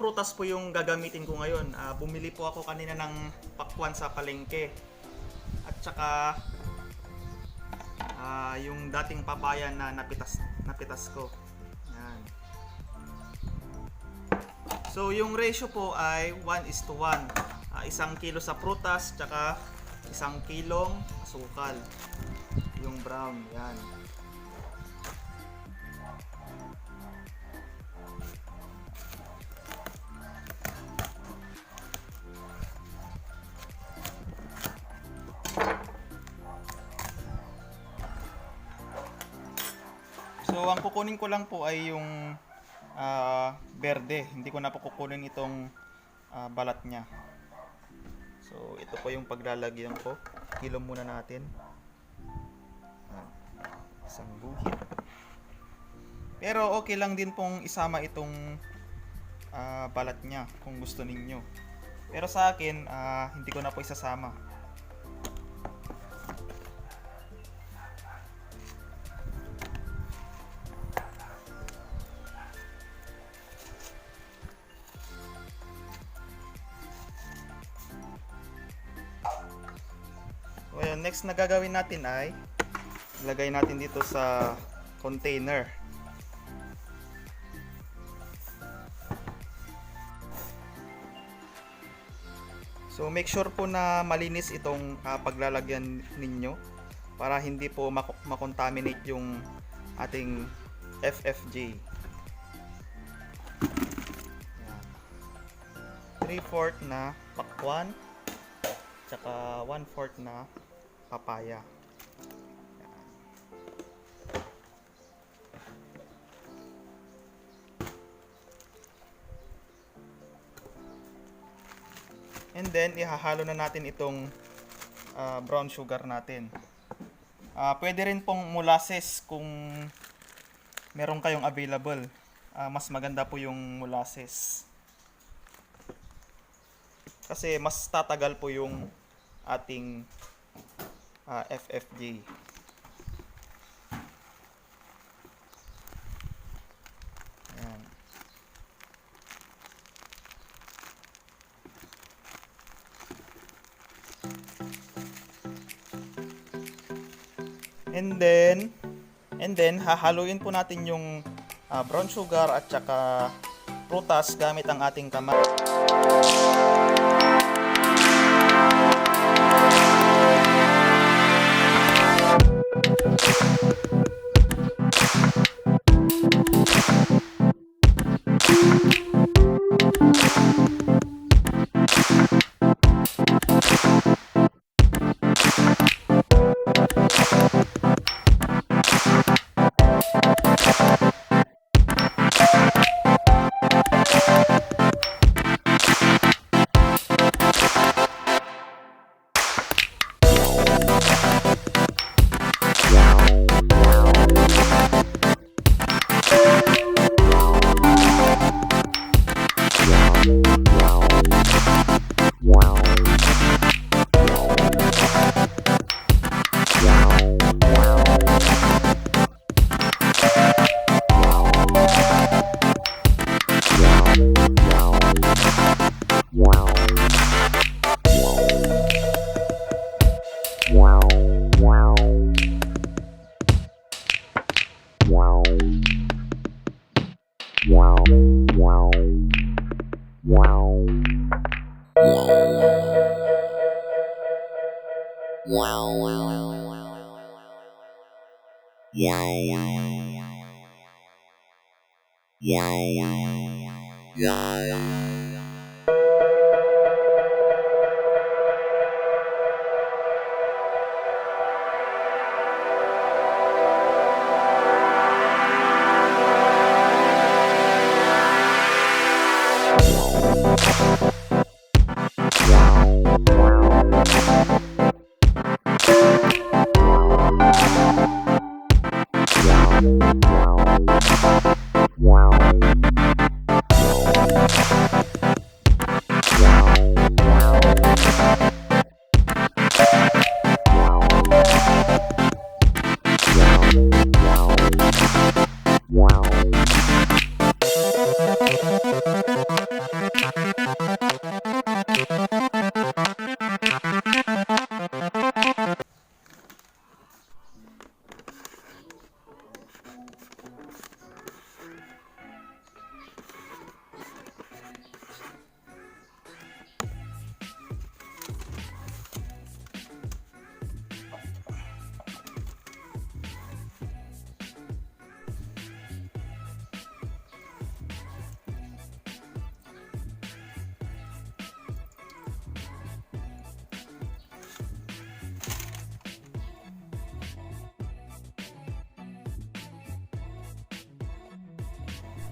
prutas po yung gagamitin ko ngayon. Bumili po ako kanina ng pakwan sa palengke. At saka yung dating papaya na napitas ko. Yan. So yung ratio po ay 1:1. 1 kilo sa prutas, tsaka 1 kilong asukal. Yung brown, yan. So ang kukunin ko lang po ay yung berde. Hindi ko na po kukunin itong balat niya. So ito po yung paglalagyan ko. Kilo muna natin. Isang guhit. Pero okay lang din pong isama itong balat niya kung gusto ninyo. Pero sa akin, hindi ko na po isasama. So, ayan, next na gagawin natin ay ilagay natin dito sa container. So make sure po na malinis itong paglalagyan ninyo para hindi po makontaminate yung ating FFJ. 3/4 na pakwan, tsaka 1/4 na papaya. And then ihahalo na natin itong brown sugar natin. Pwede rin pong molasses kung meron kayong available. Mas maganda po yung molasses. Kasi mas tatagal po yung ating FFJ. Ayan. And then hahaluin po natin yung brown sugar at saka prutas gamit ang ating kamay.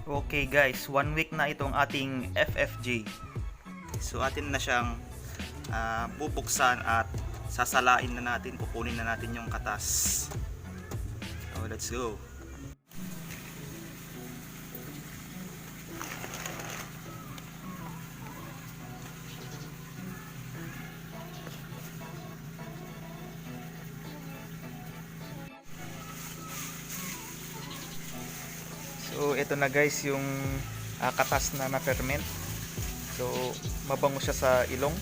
Okay guys, 1 week na itong ating FFJ. So atin na siyang bubuksan at sasalain na natin, kukunin na natin yung katas. So let's go. So ito na guys yung katas na na-ferment. So mabango siya sa ilong.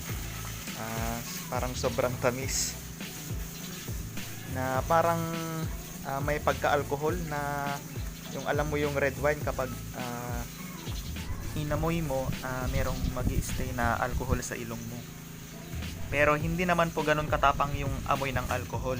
Parang sobrang tamis. Na parang may pagka-alcohol na yung alam mo yung red wine kapag inamoy mo, merong magi-stay na alcohol sa ilong mo. Pero hindi naman po ganun katapang yung amoy ng alcohol.